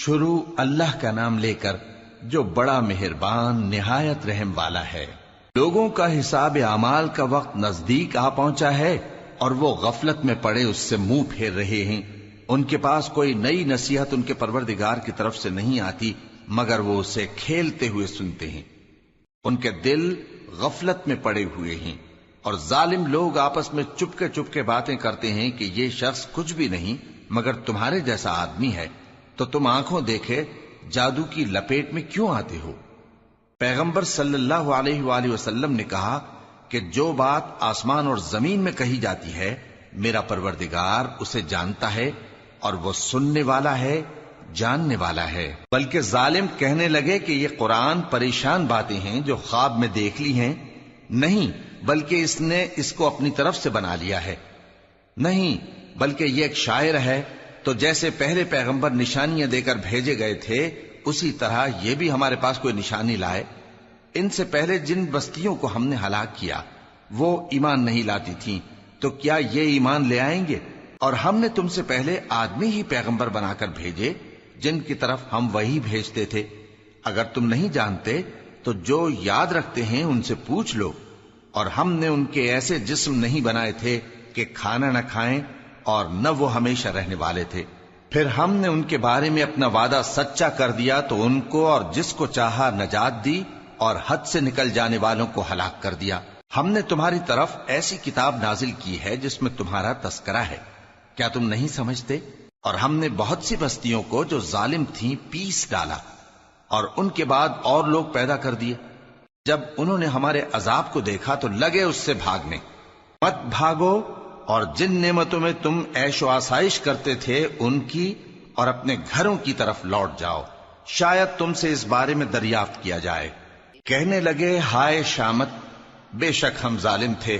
شروع اللہ کا نام لے کر جو بڑا مہربان نہایت رحم والا ہے۔ لوگوں کا حساب اعمال کا وقت نزدیک آ پہنچا ہے اور وہ غفلت میں پڑے اس سے منہ پھیر رہے ہیں۔ ان کے پاس کوئی نئی نصیحت ان کے پروردگار کی طرف سے نہیں آتی مگر وہ اسے کھیلتے ہوئے سنتے ہیں۔ ان کے دل غفلت میں پڑے ہوئے ہیں اور ظالم لوگ آپس میں چپکے باتیں کرتے ہیں کہ یہ شخص کچھ بھی نہیں مگر تمہارے جیسا آدمی ہے، تو تم آنکھوں دیکھے جادو کی لپیٹ میں کیوں آتے ہو؟ پیغمبر صلی اللہ علیہ وآلہ وسلم نے کہا کہ جو بات آسمان اور زمین میں کہی جاتی ہے میرا پروردگار اسے جانتا ہے اور وہ سننے والا ہے، جاننے والا ہے۔ بلکہ ظالم کہنے لگے کہ یہ قرآن پریشان باتیں ہیں جو خواب میں دیکھ لی ہیں، نہیں بلکہ اس نے اس کو اپنی طرف سے بنا لیا ہے، نہیں بلکہ یہ ایک شاعر ہے۔ تو جیسے پہلے پیغمبر نشانیاں دے کر بھیجے گئے تھے اسی طرح یہ بھی ہمارے پاس کوئی نشانی لائے۔ ان سے پہلے جن بستیوں کو ہم نے ہلاک کیا وہ ایمان نہیں لاتی تھیں، تو کیا یہ ایمان لے آئیں گے؟ اور ہم نے تم سے پہلے آدمی ہی پیغمبر بنا کر بھیجے جن کی طرف ہم وہی بھیجتے تھے۔ اگر تم نہیں جانتے تو جو یاد رکھتے ہیں ان سے پوچھ لو۔ اور ہم نے ان کے ایسے جسم نہیں بنائے تھے کہ کھانا نہ کھائیں اور نہ وہ ہمیشہ رہنے والے تھے۔ پھر ہم نے ان کے بارے میں اپنا وعدہ سچا کر دیا تو ان کو اور جس کو چاہا نجات دی اور حد سے نکل جانے والوں کو ہلاک کر دیا۔ ہم نے تمہاری طرف ایسی کتاب نازل کی ہے جس میں تمہارا تذکرہ ہے، کیا تم نہیں سمجھتے؟ اور ہم نے بہت سی بستیوں کو جو ظالم تھیں پیس ڈالا اور ان کے بعد اور لوگ پیدا کر دیے۔ جب انہوں نے ہمارے عذاب کو دیکھا تو لگے اس سے بھاگنے۔ مت بھاگو اور جن نعمتوں میں تم عیش و آسائش کرتے تھے ان کی اور اپنے گھروں کی طرف لوٹ جاؤ، شاید تم سے اس بارے میں دریافت کیا جائے۔ کہنے لگے ہائے شامت، بے شک ہم ظالم تھے۔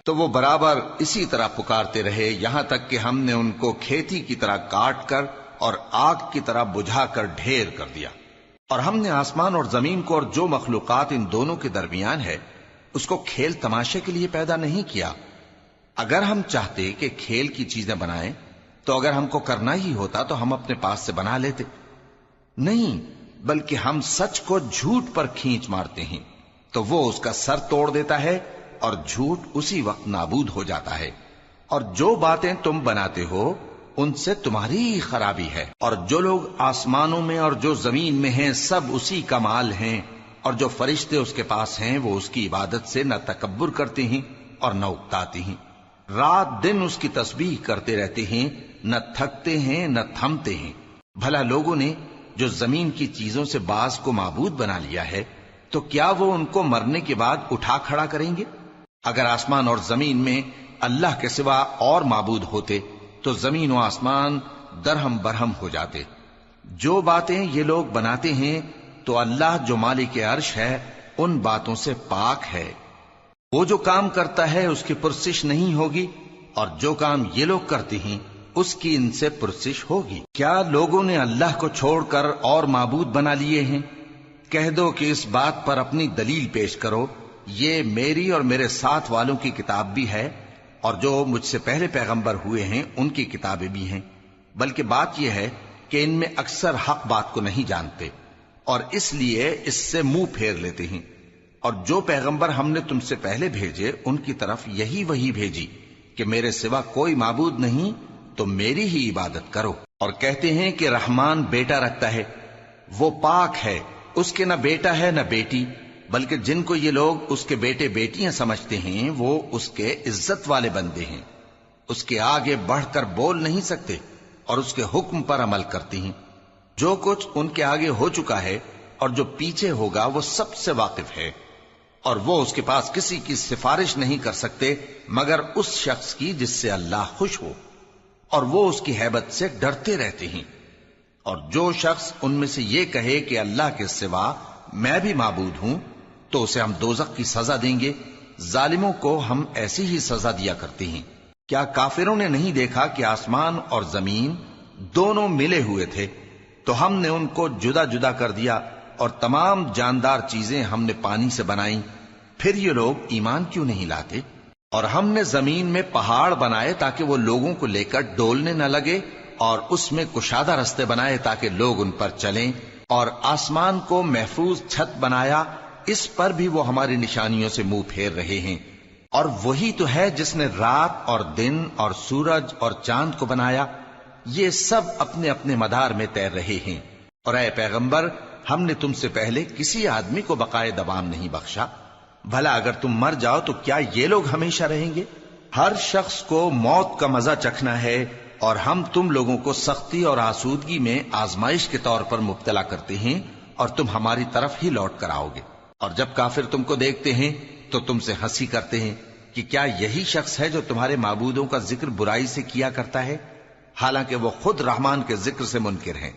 تو وہ برابر اسی طرح پکارتے رہے یہاں تک کہ ہم نے ان کو کھیتی کی طرح کاٹ کر اور آگ کی طرح بجھا کر ڈھیر کر دیا۔ اور ہم نے آسمان اور زمین کو اور جو مخلوقات ان دونوں کے درمیان ہے اس کو کھیل تماشے کے لیے پیدا نہیں کیا۔ اگر ہم چاہتے کہ کھیل کی چیزیں بنائیں تو اگر ہم کو کرنا ہی ہوتا تو ہم اپنے پاس سے بنا لیتے، نہیں بلکہ ہم سچ کو جھوٹ پر کھینچ مارتے ہیں تو وہ اس کا سر توڑ دیتا ہے اور جھوٹ اسی وقت نابود ہو جاتا ہے۔ اور جو باتیں تم بناتے ہو ان سے تمہاری ہی خرابی ہے۔ اور جو لوگ آسمانوں میں اور جو زمین میں ہیں سب اسی کا مال ہیں، اور جو فرشتے اس کے پاس ہیں وہ اس کی عبادت سے نہ تکبر کرتے ہیں اور نہ اکتاتے ہیں، رات دن اس کی تسبیح کرتے رہتے ہیں، نہ تھکتے ہیں نہ تھمتے ہیں۔ بھلا لوگوں نے جو زمین کی چیزوں سے بعض کو معبود بنا لیا ہے تو کیا وہ ان کو مرنے کے بعد اٹھا کھڑا کریں گے؟ اگر آسمان اور زمین میں اللہ کے سوا اور معبود ہوتے تو زمین و آسمان درہم برہم ہو جاتے۔ جو باتیں یہ لوگ بناتے ہیں تو اللہ جو مالک عرش ہے ان باتوں سے پاک ہے۔ وہ جو کام کرتا ہے اس کی پرسش نہیں ہوگی، اور جو کام یہ لوگ کرتے ہیں اس کی ان سے پرسش ہوگی۔ کیا لوگوں نے اللہ کو چھوڑ کر اور معبود بنا لیے ہیں؟ کہہ دو کہ اس بات پر اپنی دلیل پیش کرو، یہ میری اور میرے ساتھ والوں کی کتاب بھی ہے اور جو مجھ سے پہلے پیغمبر ہوئے ہیں ان کی کتابیں بھی ہیں۔ بلکہ بات یہ ہے کہ ان میں اکثر حق بات کو نہیں جانتے اور اس لیے اس سے منہ پھیر لیتے ہیں۔ اور جو پیغمبر ہم نے تم سے پہلے بھیجے ان کی طرف یہی وحی بھیجی کہ میرے سوا کوئی معبود نہیں تو میری ہی عبادت کرو۔ اور کہتے ہیں کہ رحمان بیٹا رکھتا ہے، وہ پاک ہے، اس کے نہ بیٹا ہے نہ بیٹی، بلکہ جن کو یہ لوگ اس کے بیٹے بیٹیاں سمجھتے ہیں وہ اس کے عزت والے بندے ہیں، اس کے آگے بڑھ کر بول نہیں سکتے اور اس کے حکم پر عمل کرتے ہیں۔ جو کچھ ان کے آگے ہو چکا ہے اور جو پیچھے ہوگا وہ سب سے واقف ہے، اور وہ اس کے پاس کسی کی سفارش نہیں کر سکتے مگر اس شخص کی جس سے اللہ خوش ہو، اور وہ اس کی ہیبت سے ڈرتے رہتے ہیں۔ اور جو شخص ان میں سے یہ کہے کہ اللہ کے سوا میں بھی معبود ہوں تو اسے ہم دوزخ کی سزا دیں گے، ظالموں کو ہم ایسی ہی سزا دیا کرتے ہیں۔ کیا کافروں نے نہیں دیکھا کہ آسمان اور زمین دونوں ملے ہوئے تھے تو ہم نے ان کو جدا جدا کر دیا، اور تمام جاندار چیزیں ہم نے پانی سے بنائیں، پھر یہ لوگ ایمان کیوں نہیں لاتے؟ اور ہم نے زمین میں پہاڑ بنائے تاکہ وہ لوگوں کو لے کر ڈولنے نہ لگے، اور اس میں کشادہ رستے بنائے تاکہ لوگ ان پر چلیں، اور آسمان کو محفوظ چھت بنایا، اس پر بھی وہ ہماری نشانیوں سے منہ پھیر رہے ہیں۔ اور وہی تو ہے جس نے رات اور دن اور سورج اور چاند کو بنایا، یہ سب اپنے اپنے مدار میں تیر رہے ہیں۔ اور اے پیغمبر، ہم نے تم سے پہلے کسی آدمی کو بقائے دوام نہیں بخشا، بھلا اگر تم مر جاؤ تو کیا یہ لوگ ہمیشہ رہیں گے؟ ہر شخص کو موت کا مزہ چکھنا ہے، اور ہم تم لوگوں کو سختی اور آسودگی میں آزمائش کے طور پر مبتلا کرتے ہیں، اور تم ہماری طرف ہی لوٹ کر آؤ گے۔ اور جب کافر تم کو دیکھتے ہیں تو تم سے ہنسی کرتے ہیں کہ کیا یہی شخص ہے جو تمہارے معبودوں کا ذکر برائی سے کیا کرتا ہے، حالانکہ وہ خود رحمان کے ذکر سے منکر ہیں۔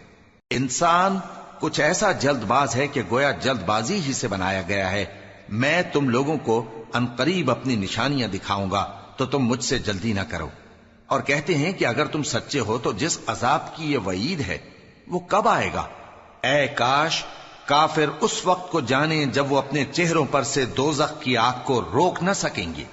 انسان کچھ ایسا جلد باز ہے کہ گویا جلد بازی ہی سے بنایا گیا ہے۔ میں تم لوگوں کو عنقریب اپنی نشانیاں دکھاؤں گا تو تم مجھ سے جلدی نہ کرو۔ اور کہتے ہیں کہ اگر تم سچے ہو تو جس عذاب کی یہ وعید ہے وہ کب آئے گا؟ اے کاش کافر اس وقت کو جانیں جب وہ اپنے چہروں پر سے دوزخ کی آگ کو روک نہ سکیں گے،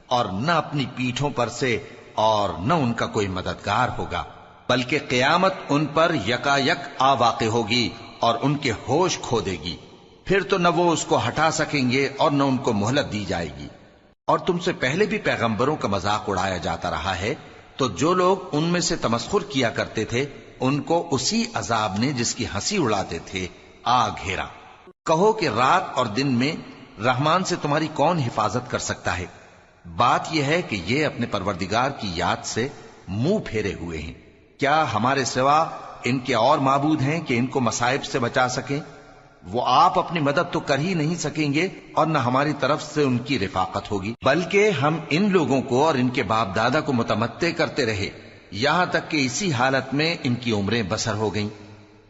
اور نہ اپنی پیٹھوں پر سے، اور نہ ان کا کوئی مددگار ہوگا، بلکہ قیامت ان پر یکا یک آ واقع ہوگی اور ان کے ہوش کھو دے گی، پھر تو نہ وہ اس کو ہٹا سکیں گے اور نہ ان کو مہلت دی جائے گی۔ اور تم سے پہلے بھی پیغمبروں کا مذاق اڑایا جاتا رہا ہے، تو جو لوگ ان میں سے تمسخر کیا کرتے تھے ان کو اسی عذاب نے جس کی ہنسی اڑاتے تھے آ گھیرا۔ کہو کہ رات اور دن میں رحمان سے تمہاری کون حفاظت کر سکتا ہے؟ بات یہ ہے کہ یہ اپنے پروردگار کی یاد سے منہ پھیرے ہوئے ہیں۔ کیا ہمارے سوا ان کے اور معبود ہیں کہ ان کو مصائب سے بچا سکیں؟ وہ آپ اپنی مدد تو کر ہی نہیں سکیں گے، اور نہ ہماری طرف سے ان کی رفاقت ہوگی، بلکہ ہم ان لوگوں کو اور ان کے باپ دادا کو متمتع کرتے رہے، یہاں تک کہ اسی حالت میں ان کی عمریں بسر ہو گئیں۔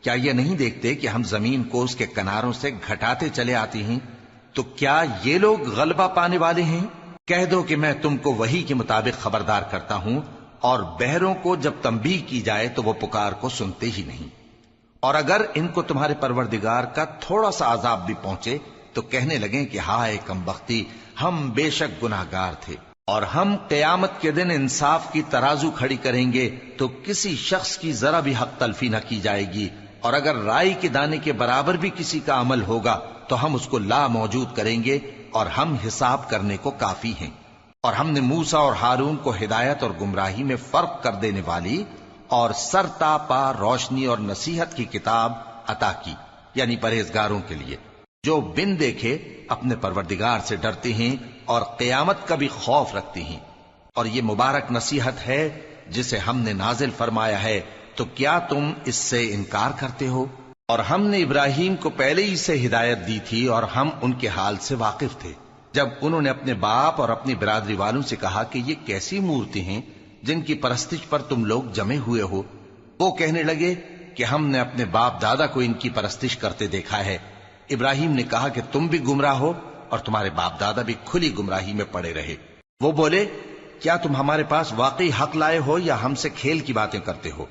کیا یہ نہیں دیکھتے کہ ہم زمین کو اس کے کناروں سے گھٹاتے چلے آتے ہیں؟ تو کیا یہ لوگ غلبہ پانے والے ہیں؟ کہہ دو کہ میں تم کو وحی کے مطابق خبردار کرتا ہوں، اور بہروں کو جب تنبیہ کی جائے تو وہ پکار کو سنتے ہی نہیں۔ اور اگر ان کو تمہارے پروردگار کا تھوڑا سا عذاب بھی پہنچے تو کہنے لگیں کہ ہائے کم بختی، ہم بے شک گناہگار تھے۔ اور ہم قیامت کے دن انصاف کی ترازو کھڑی کریں گے تو کسی شخص کی ذرا بھی حق تلفی نہ کی جائے گی، اور اگر رائی کے دانے کے برابر بھی کسی کا عمل ہوگا تو ہم اس کو لا موجود کریں گے، اور ہم حساب کرنے کو کافی ہیں۔ اور ہم نے موسیٰ اور ہارون کو ہدایت اور گمراہی میں فرق کر دینے والی اور سر تا پا روشنی اور نصیحت کی کتاب عطا کی، یعنی پرہیزگاروں کے لیے جو بن دیکھے اپنے پروردگار سے ڈرتے ہیں اور قیامت کا بھی خوف رکھتے ہیں۔ اور یہ مبارک نصیحت ہے جسے ہم نے نازل فرمایا ہے، تو کیا تم اس سے انکار کرتے ہو؟ اور ہم نے ابراہیم کو پہلے ہی سے ہدایت دی تھی، اور ہم ان کے حال سے واقف تھے جب انہوں نے اپنے باپ اور اپنی برادری والوں سے کہا کہ یہ کیسی مورتی ہیں جن کی پرستش پر تم لوگ جمے ہوئے ہو۔ وہ کہنے لگے کہ ہم نے اپنے باپ دادا کو ان کی پرستش کرتے دیکھا ہے۔ ابراہیم نے کہا کہ تم بھی گمراہ ہو اور تمہارے باپ دادا بھی کھلی گمراہی میں پڑے رہے۔ وہ بولے کیا تم ہمارے پاس واقعی حق لائے ہو یا ہم سے کھیل کی باتیں کرتے ہو؟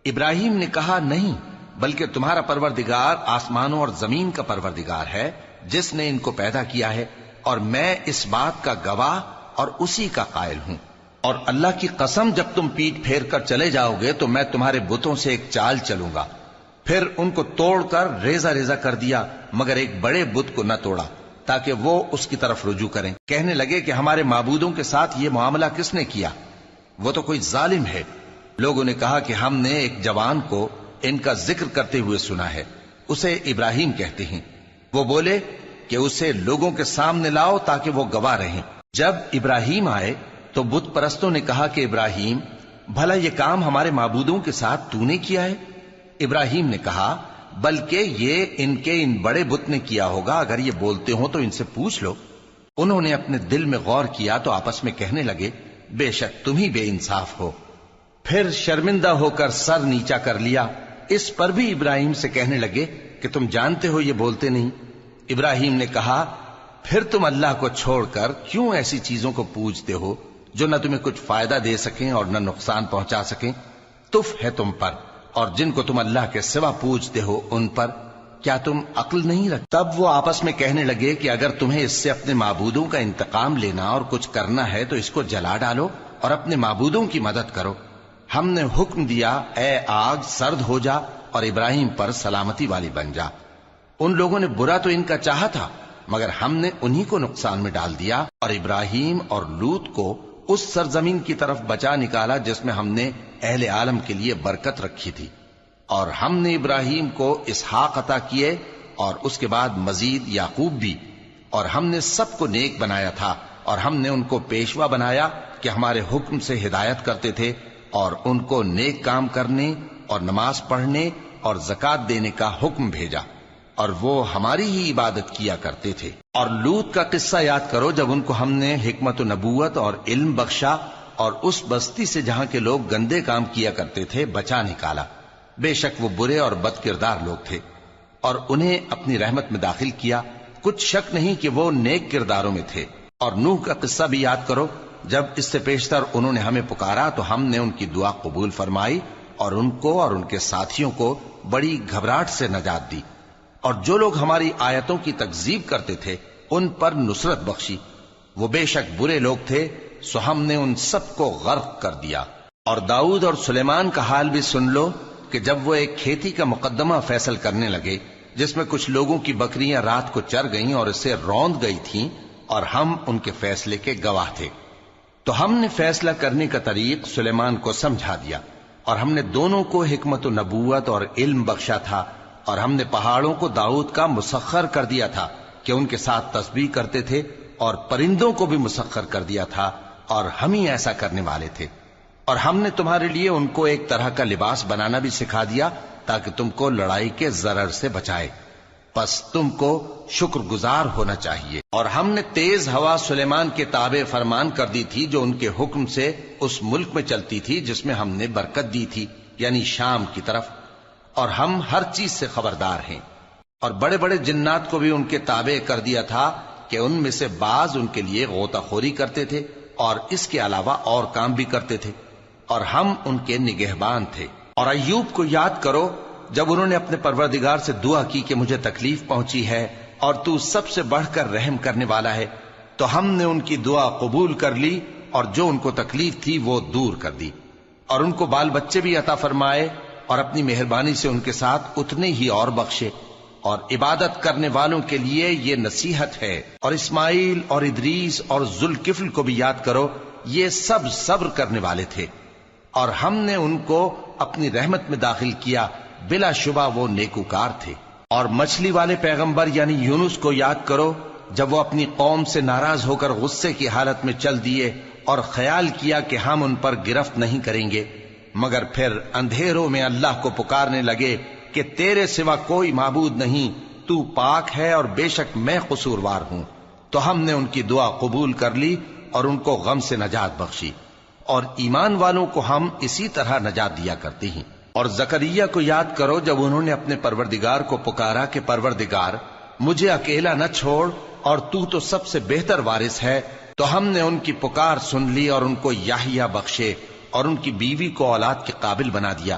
ابراہیم نے کہا نہیں، بلکہ تمہارا پروردگار آسمانوں اور زمین کا پروردگار ہے جس نے ان کو پیدا کیا ہے، اور میں اس بات کا گواہ اور اسی کا قائل ہوں۔ اور اللہ کی قسم جب تم پیٹ پھیر کر چلے جاؤ گے تو میں تمہارے بتوں سے ایک چال چلوں گا۔ پھر ان کو توڑ کر ریزہ ریزہ کر دیا، مگر ایک بڑے بت کو نہ توڑا تاکہ وہ اس کی طرف رجوع کریں۔ کہنے لگے کہ ہمارے معبودوں کے ساتھ یہ معاملہ کس نے کیا؟ وہ تو کوئی ظالم ہے۔ لوگوں نے کہا کہ ہم نے ایک جوان کو ان کا ذکر کرتے ہوئے سنا ہے، اسے ابراہیم کہتے ہیں۔ وہ بولے کہ اسے لوگوں کے سامنے لاؤ تاکہ وہ گواہ رہیں۔ جب ابراہیم آئے تو بت پرستوں نے کہا کہ ابراہیم، بھلا یہ کام ہمارے معبودوں کے ساتھ تو نے کیا ہے؟ ابراہیم نے کہا بلکہ یہ ان بڑے بت نے کیا ہوگا، اگر یہ بولتے ہوں تو ان سے پوچھ لو۔ انہوں نے اپنے دل میں غور کیا تو آپس میں کہنے لگے بے شک تم ہی بے انصاف ہو۔ پھر شرمندہ ہو کر سر نیچا کر لیا۔ اس پر بھی ابراہیم سے کہنے لگے کہ تم جانتے ہو یہ بولتے نہیں۔ ابراہیم نے کہا پھر تم اللہ کو چھوڑ کر کیوں ایسی چیزوں کو پوجتے ہو جو نہ تمہیں کچھ فائدہ دے سکیں اور نہ نقصان پہنچا سکیں؟ تف ہے تم پر اور جن کو تم اللہ کے سوا پوجتے ہو ان پر، کیا تم عقل نہیں رکھتے؟ تب وہ آپس میں کہنے لگے کہ اگر تمہیں اس سے اپنے معبودوں کا انتقام لینا اور کچھ کرنا ہے تو اس کو جلا ڈالو اور اپنے معبودوں کی مدد کرو۔ ہم نے حکم دیا اے آگ سرد ہو جا اور ابراہیم پر سلامتی والی بن جا۔ ان لوگوں نے برا تو ان کا چاہا تھا، مگر ہم نے انہی کو نقصان میں ڈال دیا اور ابراہیم اور لوط کو اس سرزمین کی طرف بچا نکالا جس میں ہم نے اہل عالم کے لیے برکت رکھی تھی۔ اور ہم نے ابراہیم کو اسحاق عطا کیے اور اس کے بعد مزید یعقوب بھی، اور ہم نے سب کو نیک بنایا تھا، اور ہم نے ان کو پیشوا بنایا کہ ہمارے حکم سے ہدایت کرتے تھے، اور ان کو نیک کام کرنے اور نماز پڑھنے اور زکوٰۃ دینے کا حکم بھیجا، اور وہ ہماری ہی عبادت کیا کرتے تھے۔ اور لوط کا قصہ یاد کرو جب ان کو ہم نے حکمت و نبوت اور علم بخشا اور اس بستی سے جہاں کے لوگ گندے کام کیا کرتے تھے بچا نکالا۔ بے شک وہ برے اور بد کردار لوگ تھے، اور انہیں اپنی رحمت میں داخل کیا، کچھ شک نہیں کہ وہ نیک کرداروں میں تھے۔ اور نوح کا قصہ بھی یاد کرو جب اس سے پیشتر انہوں نے ہمیں پکارا تو ہم نے ان کی دعا قبول فرمائی اور ان کو اور ان کے ساتھیوں کو بڑی گھبراہٹ سے نجات دی، اور جو لوگ ہماری آیتوں کی تکذیب کرتے تھے ان پر نصرت بخشی۔ وہ بے شک برے لوگ تھے، سو ہم نے ان سب کو غرق کر دیا۔ اور داؤد اور سلیمان کا حال بھی سن لو کہ جب وہ ایک کھیتی کا مقدمہ فیصل کرنے لگے جس میں کچھ لوگوں کی بکریاں رات کو چر گئیں اور اسے روند گئی تھیں، اور ہم ان کے فیصلے کے گواہ تھے، تو ہم نے فیصلہ کرنے کا طریق سلیمان کو سمجھا دیا، اور ہم نے دونوں کو حکمت و نبوت اور علم بخشا تھا، اور ہم نے پہاڑوں کو داؤد کا مسخر کر دیا تھا کہ ان کے ساتھ تسبیح کرتے تھے، اور پرندوں کو بھی مسخر کر دیا تھا، اور ہم ہی ایسا کرنے والے تھے۔ اور ہم نے تمہارے لیے ان کو ایک طرح کا لباس بنانا بھی سکھا دیا تاکہ تم کو لڑائی کے ضرر سے بچائے، پس تم کو شکر گزار ہونا چاہیے۔ اور ہم نے تیز ہوا سلیمان کے تابع فرمان کر دی تھی جو ان کے حکم سے اس ملک میں چلتی تھی جس میں ہم نے برکت دی تھی، یعنی شام کی طرف، اور ہم ہر چیز سے خبردار ہیں۔ اور بڑے بڑے جنات کو بھی ان کے تابع کر دیا تھا کہ ان میں سے بعض ان کے لیے غوطہ خوری کرتے تھے اور اس کے علاوہ اور کام بھی کرتے تھے، اور ہم ان کے نگہبان تھے۔ اور ایوب کو یاد کرو جب انہوں نے اپنے پروردگار سے دعا کی کہ مجھے تکلیف پہنچی ہے اور تو سب سے بڑھ کر رحم کرنے والا ہے، تو ہم نے ان کی دعا قبول کر لی اور جو ان کو تکلیف تھی وہ دور کر دی، اور ان کو بال بچے بھی عطا فرمائے، اور اپنی مہربانی سے ان کے ساتھ اتنے ہی اور بخشے۔ اور عبادت کرنے والوں کے لیے یہ نصیحت ہے۔ اور اسماعیل اور ادریس اور ذوالکفل کو بھی یاد کرو، یہ سب صبر کرنے والے تھے، اور ہم نے ان کو اپنی رحمت میں داخل کیا، بلا شبہ وہ نیکوکار تھے۔ اور مچھلی والے پیغمبر یعنی یونس کو یاد کرو جب وہ اپنی قوم سے ناراض ہو کر غصے کی حالت میں چل دیے اور خیال کیا کہ ہم ان پر گرفت نہیں کریں گے، مگر پھر اندھیروں میں اللہ کو پکارنے لگے کہ تیرے سوا کوئی معبود نہیں، تو پاک ہے اور بے شک میں قصوروار ہوں، تو ہم نے ان کی دعا قبول کر لی اور ان کو غم سے نجات بخشی۔ اور ایمان والوں کو ہم اسی طرح نجات دیا کرتے ہیں۔ اور زکریا کو یاد کرو جب انہوں نے اپنے پروردگار کو پکارا کہ پروردگار مجھے اکیلا نہ چھوڑ اور تو سب سے بہتر وارث ہے، تو ہم نے ان کی پکار سن لی اور ان کو یحییٰ بخشے اور ان کی بیوی کو اولاد کے قابل بنا دیا۔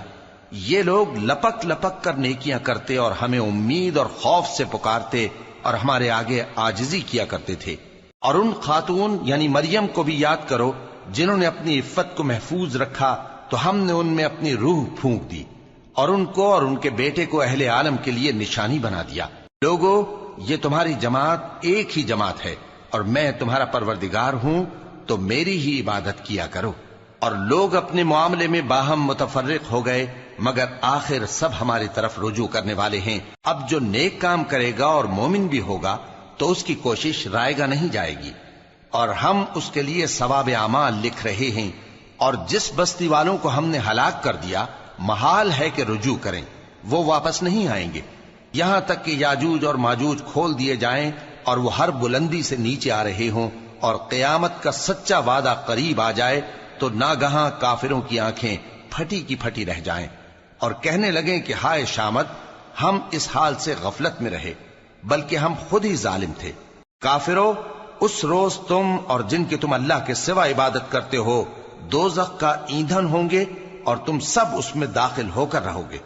یہ لوگ لپک لپک کر نیکیاں کرتے اور ہمیں امید اور خوف سے پکارتے اور ہمارے آگے عاجزی کیا کرتے تھے۔ اور ان خاتون یعنی مریم کو بھی یاد کرو جنہوں نے اپنی عفت کو محفوظ رکھا، تو ہم نے ان میں اپنی روح پھونک دی اور ان کو اور ان کے بیٹے کو اہل عالم کے لیے نشانی بنا دیا۔ لوگو، یہ تمہاری جماعت ایک ہی جماعت ہے اور میں تمہارا پروردگار ہوں، تو میری ہی عبادت کیا کرو۔ اور لوگ اپنے معاملے میں باہم متفرق ہو گئے، مگر آخر سب ہماری طرف رجوع کرنے والے ہیں۔ اب جو نیک کام کرے گا اور مومن بھی ہوگا تو اس کی کوشش رائے گا نہیں جائے گی، اور ہم اس کے لیے ثواب اعمال لکھ رہے ہیں۔ اور جس بستی والوں کو ہم نے ہلاک کر دیا محال ہے کہ رجوع کریں، وہ واپس نہیں آئیں گے، یہاں تک کہ یاجوج اور ماجوج کھول دیے جائیں اور وہ ہر بلندی سے نیچے آ رہے ہوں، اور قیامت کا سچا وعدہ قریب آ جائے تو ناگہاں کافروں کی آنکھیں پھٹی کی پھٹی رہ جائیں اور کہنے لگیں کہ ہائے شامت، ہم اس حال سے غفلت میں رہے، بلکہ ہم خود ہی ظالم تھے۔ کافروں، اس روز تم اور جن کی تم اللہ کے سوا عبادت کرتے ہو دوزخ کا ایندھن ہوں گے اور تم سب اس میں داخل ہو کر رہو گے۔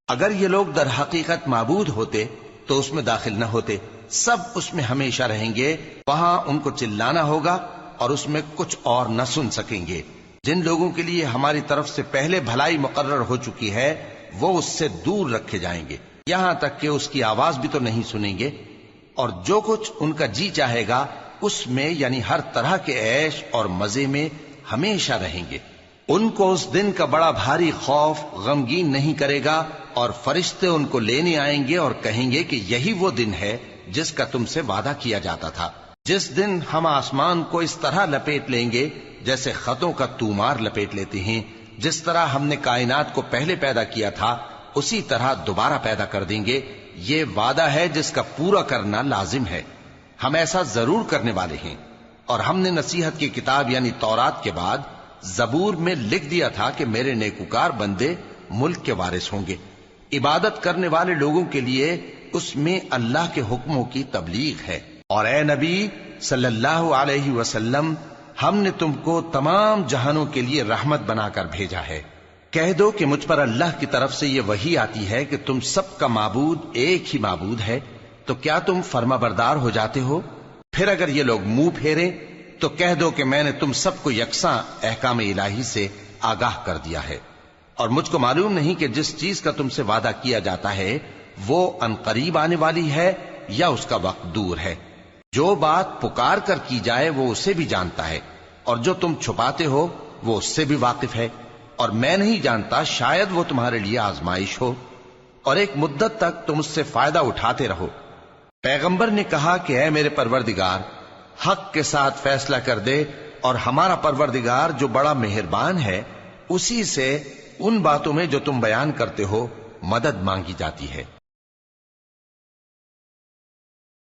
اگر یہ لوگ در حقیقت معبود ہوتے تو اس میں داخل نہ ہوتے، سب اس میں ہمیشہ رہیں گے، وہاں ان کو چلانا ہوگا اور اس میں کچھ اور نہ سن سکیں گے۔ جن لوگوں کے لیے ہماری طرف سے پہلے بھلائی مقرر ہو چکی ہے وہ اس سے دور رکھے جائیں گے، یہاں تک کہ اس کی آواز بھی تو نہیں سنیں گے، اور جو کچھ ان کا جی چاہے گا اس میں یعنی ہر طرح کے عیش اور مزے میں ہمیشہ رہیں گے۔ ان کو اس دن کا بڑا بھاری خوف غمگین نہیں کرے گا، اور فرشتے ان کو لینے آئیں گے اور کہیں گے کہ یہی وہ دن ہے جس کا تم سے وعدہ کیا جاتا تھا، جس دن ہم آسمان کو اس طرح لپیٹ لیں گے جیسے خطوں کا تومار لپیٹ لیتے ہیں، جس طرح ہم نے کائنات کو پہلے پیدا کیا تھا اسی طرح دوبارہ پیدا کر دیں گے۔ یہ وعدہ ہے جس کا پورا کرنا لازم ہے، ہم ایسا ضرور کرنے والے ہیں۔ اور ہم نے نصیحت کی کتاب یعنی تورات کے بعد زبور میں لکھ دیا تھا کہ میرے نیکوکار بندے ملک کے وارث ہوں گے۔ عبادت کرنے والے لوگوں کے لیے اس میں اللہ کے حکموں کی تبلیغ ہے۔ اور اے نبی صلی اللہ علیہ وسلم، ہم نے تم کو تمام جہانوں کے لیے رحمت بنا کر بھیجا ہے۔ کہہ دو کہ مجھ پر اللہ کی طرف سے یہ وحی آتی ہے کہ تم سب کا معبود ایک ہی معبود ہے، تو کیا تم فرما بردار ہو جاتے ہو؟ پھر اگر یہ لوگ منہ پھیریں تو کہہ دو کہ میں نے تم سب کو یکساں احکام الہی سے آگاہ کر دیا ہے، اور مجھ کو معلوم نہیں کہ جس چیز کا تم سے وعدہ کیا جاتا ہے وہ عنقریب آنے والی ہے یا اس کا وقت دور ہے۔ جو بات پکار کر کی جائے وہ اسے بھی جانتا ہے، اور جو تم چھپاتے ہو وہ اس سے بھی واقف ہے، اور میں نہیں جانتا شاید وہ تمہارے لیے آزمائش ہو، اور ایک مدت تک تم اس سے فائدہ اٹھاتے رہو۔ پیغمبر نے کہا کہ اے میرے پروردگار، حق کے ساتھ فیصلہ کر دے، اور ہمارا پروردگار جو بڑا مہربان ہے اسی سے ان باتوں میں جو تم بیان کرتے ہو مدد مانگی جاتی ہے۔